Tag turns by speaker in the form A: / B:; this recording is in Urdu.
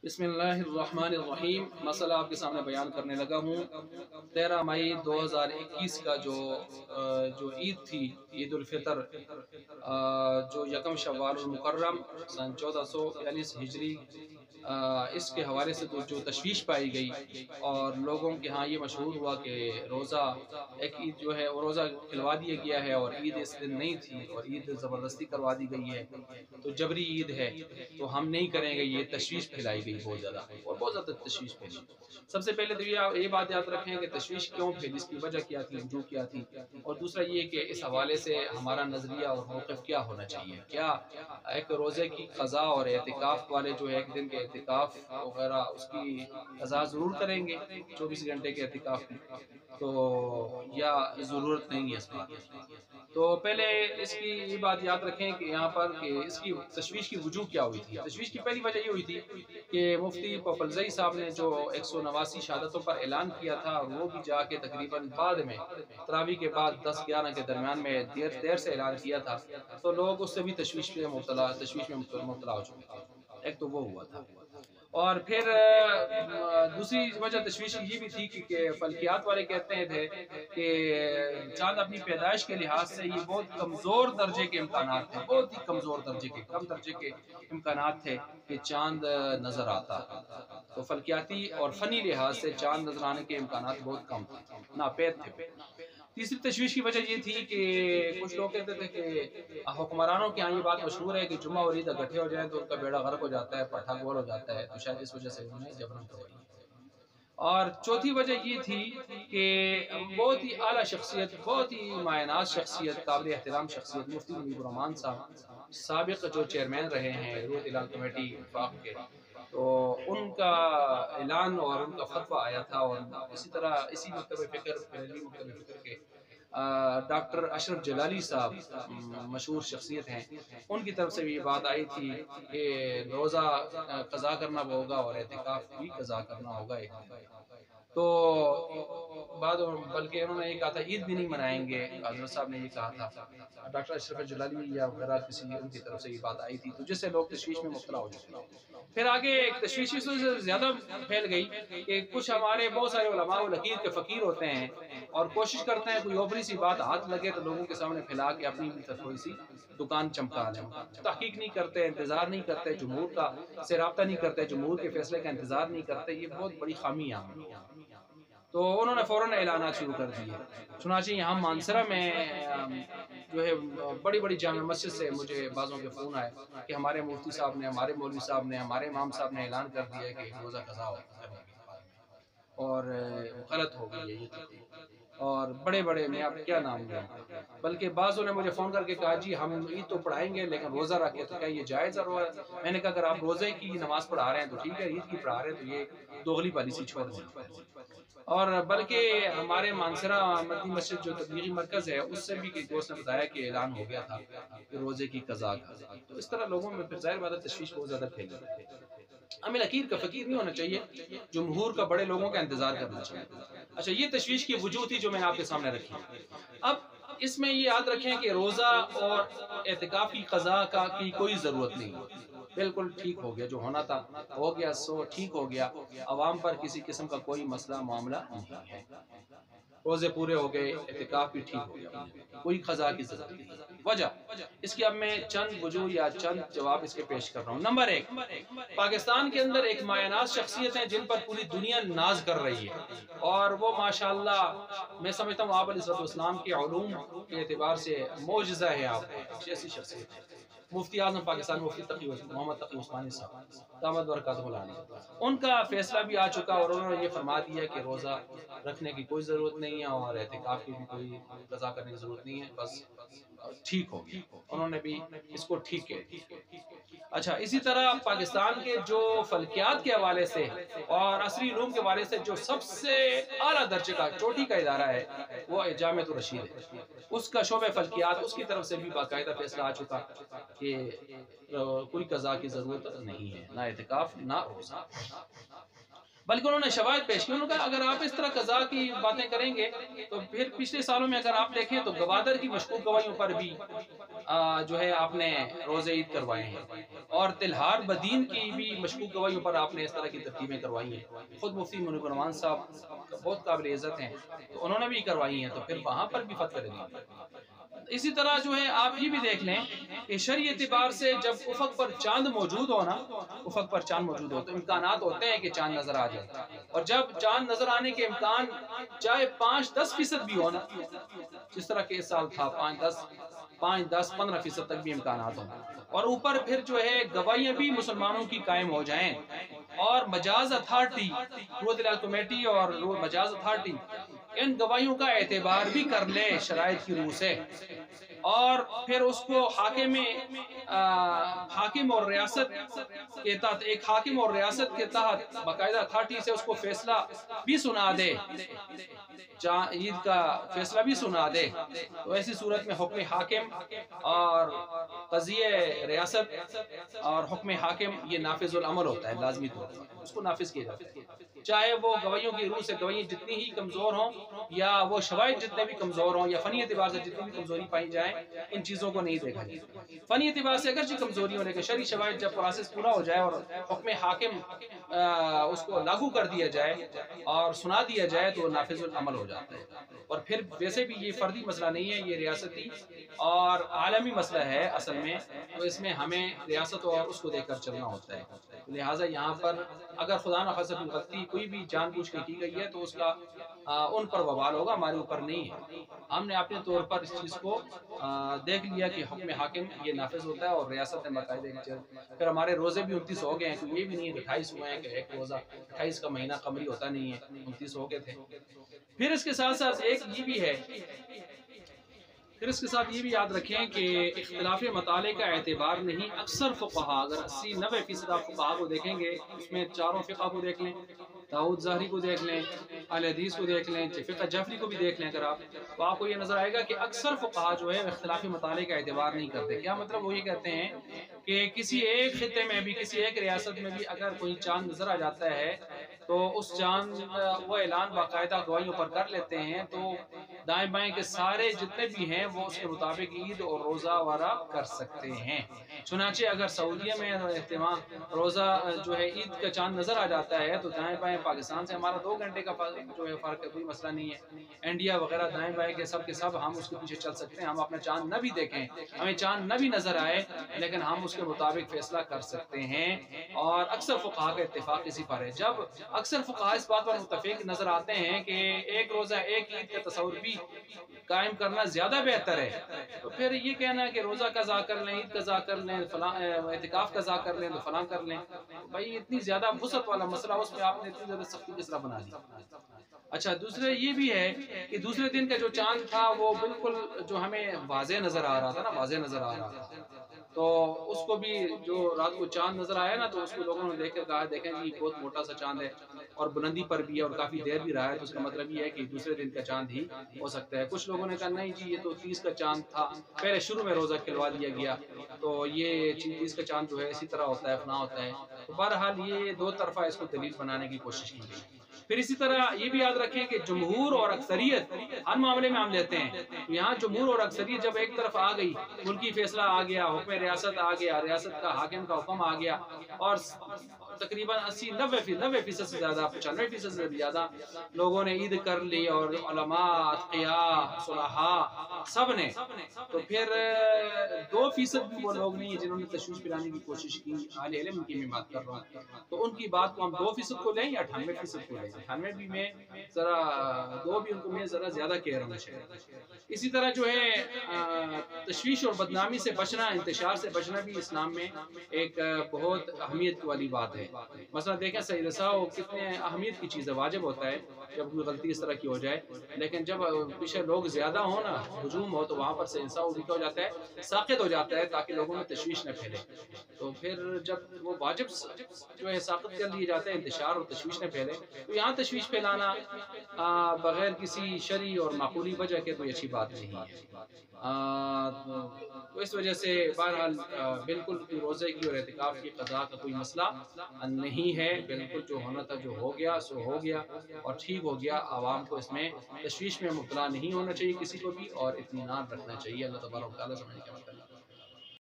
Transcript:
A: بسم اللہ الرحمن الرحیم۔ مسئلہ آپ کے سامنے بیان کرنے لگا ہوں۔ 13 مئی 2021 کا جو عید تھی، عید الفطر، جو یکم شوال المکرم سن 1441 ہجری، اس کے حوالے سے جو تشویش پائی گئی اور لوگوں کے ہاں یہ مشہور ہوا کہ روزہ ایک عید جو ہے وہ روزہ کھلوا دیا گیا ہے اور عید اس دن نہیں تھی اور عید زبردستی کروا دی گئی ہے، تو جبری عید ہے تو ہم نہیں کریں گے، یہ تشویش پھیلائی گئی بہت زیادہ اور بہت زیادہ تشویش پھیلی۔ سب سے پہلے تو یہ بات یاد رکھیں کہ تشویش کیوں پھیلی، اس کی وجہ کیا تھی، وجوہ کیا تھی، اور دوسرا یہ کہ اس حوالے سے ہمارا نظریہ اور موقف کیا ہونا چاہیے۔ کیا ایک روزے کی قضا اور اعتکاف والے جو ہے ایک دن کے اعتکاف وغیرہ اس کی قضا ضرور کریں گے 24 گھنٹے کے اعتکاف کی، تو یا ضرورت نہیں ہے اس بات کی؟ تو پہلے اس کی یہ بات یاد رکھیں کہ یہاں پر کہ اس کی تشویش کی وجوہ کیا ہوئی تھی۔ تشویش کی پہلی وجہ یہ ہوئی تھی کہ مفتی پوپلزئی صاحب نے جو 189 شہادتوں پر اعلان کیا تھا، اور وہ بھی جا کے تقریباً بعد میں تراویح کے بعد 10-11 کے درمیان میں دیر سے اعلان کیا تھا، تو لوگ اس سے بھی تشویش میں مبتلا ہو چکے تھے۔ ایک تو وہ ہوا تھا، اور پھر دوسری وجہ تشویش کی یہ بھی تھی کہ فلکیات والے کہتے تھے کہ چاند اپنی پیدائش کے لحاظ سے یہ بہت کمزور درجے کے امکانات تھے، بہت ہی کمزور درجے کے، کم درجے کے امکانات تھے کہ چاند نظر آتا، تو فلکیاتی اور فنی لحاظ سے چاند نظر آنے کے امکانات بہت کم تھے، ناپید تھے۔ تیسری تشویش کی وجہ یہ تھی کہ کچھ لوگ کہتے تھے کہ حکمرانوں کے ہاں یہ بات مشہور ہے کہ جمعہ اور عید اکٹھے ہو جائیں تو ان کا بیڑا غرق ہو جاتا ہے، پٹھا گول ہو جاتا ہے، تو شاید اس وجہ سے انہوں نے جبرن کروائی۔ اور چوتھی وجہ یہ تھی کہ بہت ہی اعلیٰ شخصیت، بہت ہی مایہ شخصیت، قابل احترام شخصیت مفتی منیب الرحمان صاحب، سابق جو چیئرمین رہے ہیں رویت ہلال کمیٹی وفاق کے، تو ان کا اعلان اور ان کا فتویٰ آیا تھا، اور اسی طرح اسی مکتب فکر کے ڈاکٹر اشرف جلالی صاحب مشہور شخصیت ہیں، ان کی طرف سے بھی یہ بات آئی تھی کہ روزہ قضا کرنا ہوگا اور اعتکاف بھی قضا کرنا ہوگا ایک دن، تو بلکہ انہوں نے یہ کہا تھا عید بھی نہیں منائیں گے، حضرت صاحب نے یہ کہا تھا، ڈاکٹر اشرف جلالی یا وغیرہ کسی ان کی طرف سے یہ بات آئی تھی، تو جس سے لوگ تشویش میں مبتلا ہو چکے۔ پھر آگے ایک تشویش سے زیادہ پھیل گئی کہ کچھ ہمارے بہت سارے علماء و لکیر کے فقیر ہوتے ہیں اور کوشش کرتے ہیں کوئی اوپری سی بات ہاتھ لگے تو لوگوں کے سامنے پھیلا کے اپنی بھی تھوڑی سی دکان چمکا لیں، تحقیق نہیں کرتے، انتظار نہیں کرتے، جمہور کا سے رابطہ نہیں کرتے، جمہور کے فیصلے کا انتظار نہیں کرتے، یہ بہت بڑی خامی ہے۔ تو انہوں نے فوراً اعلانات شروع کر دیے، چنانچہ یہاں مانسرہ میں جو ہے بڑی بڑی جامع مسجد سے مجھے بعضوں کے فون آئے کہ ہمارے مفتی صاحب نے، ہمارے مولوی صاحب نے، ہمارے امام صاحب نے اعلان کر دیا کہ روزہ قضا کرنے کے بعد میں، اور غلط ہو گئی ہے یہ تقریر، اور بڑے بڑے، میں آپ کیا نام لوں، بلکہ بعضوں نے مجھے فون کر کے کہا جی ہم عید تو پڑھائیں گے لیکن روزہ رکھ کے، تو کیا یہ جائز ہے؟ میں نے کہا اگر آپ روزے کی نماز پڑھا رہے ہیں تو ٹھیک ہے، عید کی پڑھا رہے ہیں تو یہ دوغلی پالیسی چھوڑ دیں۔ اور بلکہ ہمارے مانسرہ مدنی مسجد جو تبلیغی مرکز ہے، اس سے بھی دوست نے بتایا کہ اعلان ہو گیا تھا کہ روزے کی قضا کا، تو اس طرح لوگوں میں پھر ظاہر بات ہے تشویش بہت زیادہ پھیل گئی۔ ہمیں لکیر کا فقیر نہیں ہونا چاہیے، جمہور کا، بڑے لوگوں کا انتظار کرنا چاہیے۔ اچھا، یہ تشویش کی وجوہ تھی جو میں نے آپ کے سامنے رکھی۔ اب اس میں یہ یاد رکھیں کہ روزہ اور اعتکاف کی قضا کی کوئی ضرورت نہیں، بالکل ٹھیک ہو گیا، جو ہونا تھا ہو گیا، سو ٹھیک ہو گیا، عوام پر کسی قسم کا کوئی مسئلہ معاملہ نہیں ہے، روزے پورے ہو گئے، اعتکاف بھی ٹھیک ہو گیا، کوئی قضا کی ضرورت نہیں۔ وجہ اس کی اب میں چند وجوہ یا چند جواب اس کے پیش کر رہا ہوں۔ نمبر 1، پاکستان کے اندر ایک مایہ ناز شخصیت ہیں جن پر پوری دنیا ناز کر رہی ہے، اور وہ ماشاءاللہ میں سمجھتا ہوں آپ علیہ السلام کے علوم کے اعتبار سے معجزہ ہے، آپ ایسی شخصیت ہے، مفتی اعظم پاکستان مفتی محمد تقی عثمانی صاحب دامت برکاتہ العالیہ، ان کا فیصلہ بھی آ چکا اور انہوں نے یہ فرما دیا کہ روزہ رکھنے کی کوئی ضرورت نہیں ہے اور اعتکاف کی بھی کوئی قضا کرنے کی ضرورت نہیں ہے، بس ٹھیک ہو گیا، انہوں نے بھی اس کو ٹھیک کہہ دیا۔ اچھا، اسی طرح پاکستان کے جو فلکیات کے حوالے سے اور عصری علوم کے حوالے سے جو سب سے اعلیٰ درجے کا چوٹی کا ادارہ ہے وہ جامعۃ الرشید ہے، اس کا شعبہ فلکیات، اس کی طرف سے بھی باقاعدہ فیصلہ آ چکا کہ کوئی قضا کی ضرورت نہیں ہے، نہ اعتکاف نہ روزہ۔ بلکہ انہوں نے شواہد پیش کی. انہوں نے کہا اگر آپ اس طرح قضا کی باتیں کریں گے تو پھر پچھلے سالوں میں اگر آپ دیکھیں تو گوادر کی مشکوک گواہیوں پر بھی جو ہے آپ نے روزے عید کروائے ہیں، اور تلہار بدین کی بھی مشکوک گواہیوں پر آپ نے اس طرح کی ترتیبیں کروائی ہیں. خود مفتی منیب الرحمان صاحب بہت قابل عزت ہیں، تو انہوں نے بھی کروائی ہیں، تو پھر وہاں پر بھی فتوی لگی. اسی طرح جو ہے آپ یہ بھی دیکھ لیں کہ شرعی اعتبار سے جب افق پر چاند موجود ہو نا، افق پر چاند موجود ہو تو امکانات ہوتے ہیں کہ چاند نظر آ جائے. اور جب چاند نظر آنے کے امکان چاہے 5-10% بھی ہو نا، جس طرح کے اس سال تھا 5-10-15% تک بھی امکانات ہوں، اور اوپر پھر جو ہے گواہیاں بھی مسلمانوں کی قائم ہو جائیں، اور مجاز اتھارٹی، روح دلال کمیٹی اور مجاز اتھارٹی ان گواہیوں کا اعتبار بھی کر لے شرائط کی روح سے، اور پھر اس کو حاکم اور ریاست کے تحت، ایک حاکم اور ریاست کے تحت باقاعدہ اتھارٹی سے اس کو فیصلہ بھی سنا دے، عید کا فیصلہ بھی سنا دے، تو ایسی صورت میں حکم حاکم اور قضیہ ریاست اور حکم حاکم یہ نافذ العمل ہوتا ہے، لازمی طور پر اس کو نافذ کیا جاتا ہے، چاہے وہ گواہیوں کی روح سے گواہی جتنی ہی کمزور ہوں، یا وہ شواہد جتنے بھی کمزور ہوں، یا فنی اعتبار سے جتنی بھی کمزوری پائی جائے، ان چیزوں کو نہیں دیکھا جائے. فنی اعتبار سے اگرچہ کمزوری ہونے کے شرعی شواہد جب پروسیس پورا ہو جائے اور حکم حاکم اس کو لاگو کر دیا جائے اور سنا دیا جائے تو نافذ العمل ہو جاتا ہے. اور پھر ویسے بھی یہ فردی مسئلہ نہیں ہے، یہ ریاستی اور عالمی مسئلہ ہے اصل میں، تو اس میں ہمیں ریاست اور اس کو دیکھ کر چلنا ہوتا ہے. لہٰذا یہاں پر اگر خدا نخواستہ کوئی غلطی کوئی بھی جان بوجھ کے کی گئی ہے تو اس کا ان پر وبال ہوگا، ہمارے اوپر نہیں ہے. ہم نے اپنے طور پر اس چیز کو دیکھ لیا کہ حکم حاکم یہ نافذ ہوتا ہے اور ریاست نے باقاعدہ. پھر ہمارے روزے بھی 29 ہو گئے ہیں، تو یہ بھی نہیں 28 ہوئے ہیں کہ ایک روزہ 28 کا مہینہ قمری ہوتا نہیں ہے، 29 ہو گئے تھے. پھر اس کے ساتھ ساتھ ایک یہ بھی ہے، پھر اس کے ساتھ یہ بھی یاد رکھیں کہ اختلاف مطالعے کا اعتبار نہیں. اکثر فقہا، اگر 80-90% آپ فقہا کو دیکھیں گے، اس میں چاروں فقہ کو دیکھ لیں، داؤد ظاہری کو دیکھ لیں، اہل حدیث کو دیکھ لیں، فقہ جعفری کو بھی دیکھ لیں اگر آپ، تو آپ کو یہ نظر آئے گا کہ اکثر فقہا جو ہے اختلافی مطالعے کا اعتبار نہیں کرتے. کیا مطلب؟ وہ یہ کہتے ہیں کہ کسی ایک خطے میں بھی، کسی ایک ریاست میں بھی اگر کوئی چاند نظر آ جاتا ہے تو اس چاند وہ اعلان باقاعدہ گواہیوں پر کر لیتے ہیں، تو دائیں بائیں کے سارے جتنے بھی ہیں وہ اس کے مطابق عید اور روزہ وغیرہ کر سکتے ہیں. چنانچہ اگر سعودیہ میں اہتمام روزہ جو ہے عید کا چاند نظر آ جاتا ہے تو دائیں بائیں پاکستان سے ہمارا 2 گھنٹے کا جو ہے فرق ہے، کوئی مسئلہ نہیں ہے. انڈیا وغیرہ دائیں بائیں کے سب ہم اس کے پیچھے چل سکتے ہیں، ہم اپنا چاند نہ بھی دیکھیں، ہمیں چاند نہ بھی نظر آئے، لیکن ہم اس کے مطابق فیصلہ کر سکتے ہیں. اور اکثر فقہا کا اتفاق اسی پر ہے. جب اکثر فقہا اس بات پر متفق نظر آتے ہیں کہ ایک روزہ ایک عید کا تصور بھی قائم کرنا زیادہ بہتر ہے، تو پھر یہ کہنا ہے کہ روزہ قضا کر لیں، عید قضا کر لیں، اعتکاف قضا کر لیں، تو فلاں کر لیں. بھائی اتنی زیادہ وسعت والا مسئلہ، اس میں آپ نے اتنی زیادہ سختی کس طرح بنا دی. اچھا، دوسرے یہ بھی ہے کہ دوسرے دن کا جو چاند تھا وہ بالکل جو ہمیں واضح نظر آ رہا تھا نا، واضح نظر آ رہا تھا، تو اس کو بھی جو رات کو چاند نظر آیا نا، تو اس کو لوگوں نے دیکھ کر کہا دیکھیں جی بہت موٹا سا چاند ہے اور بلندی پر بھی ہے اور کافی دیر بھی رہا ہے، تو اس کا مطلب یہ ہے کہ دوسرے دن کا چاند ہی ہو سکتا ہے. کچھ لوگوں نے کہا نہیں جی یہ تو 30 کا چاند تھا، پہلے شروع میں روزہ کھلوا دیا گیا، تو یہ 30 کا چاند جو ہے اسی طرح ہوتا ہے، فلاں ہوتا ہے. تو بہرحال یہ دو طرفہ اس کو دلیل بنانے کی کوشش کی گئی. پھر اسی طرح یہ بھی یاد رکھیں کہ جمہور اور اکثریت ہر معاملے میں ہم لیتے ہیں، یہاں جمہور اور اکثریت جب ایک طرف آ گئی، ملکی فیصلہ آ گیا، حکم ریاست آ گیا، ریاست کا حاکم کا حکم آ گیا، اور تقریباً 80-90% سے زیادہ، 95% سے زیادہ لوگوں نے عید کر لی، اور علماء، اتقیاء، صلحاء سب نے، تو پھر 2% بھی وہ لوگ نہیں ہیں جنہوں نے تشویش پلانے کی کوشش کی. اہل علم کی میں بات کر رہا ہوں، تو ان کی بات کو ہم 2% کو لیں یا 98% کو لیں. 98 بھی میں ذرا 2 بھی ان کو میں ذرا زیادہ کہہ رہا ہوں شاید. اسی طرح جو ہے تشویش اور بدنامی سے بچنا، انتشار سے بچنا بھی اسلام میں ایک بہت اہمیت والی بات ہے. مثلا دیکھیں صحیح رساؤ کتنے اہمیت کی چیز ہے، واجب ہوتا ہے جب کوئی غلطی اس طرح کی ہو جائے، لیکن جب پیچھے لوگ زیادہ ہوں نا، ہجوم ہو، تو وہاں پر صحیح رساؤ بھی ہو جاتا ہے، ساقط ہو جاتا ہے تاکہ لوگوں میں تشویش نہ پھیلے. تو تو پھر جب وہ واجب جو ہے ساقط کر لیے جاتے ہیں، انتشار اور تشویش نہ پھیلے، تو یہاں تشویش پھیلانا بغیر کسی شرعی اور معقولی وجہ کے کوئی اچھی بات نہیں ہے۔ تو اس وجہ سے بہرحال بالکل روزے کی اور اعتکاف کی قضا کا کوئی مسئلہ نہیں ہے، بالکل جو ہونا تھا جو ہو گیا سو ہو گیا اور ٹھیک ہو گیا۔ عوام کو اس میں تشویش میں مبتلا نہیں ہونا چاہیے کسی کو بھی، اور اطمینان رکھنا چاہیے۔ اللہ تبارک و تعالیٰ سمجھنے کا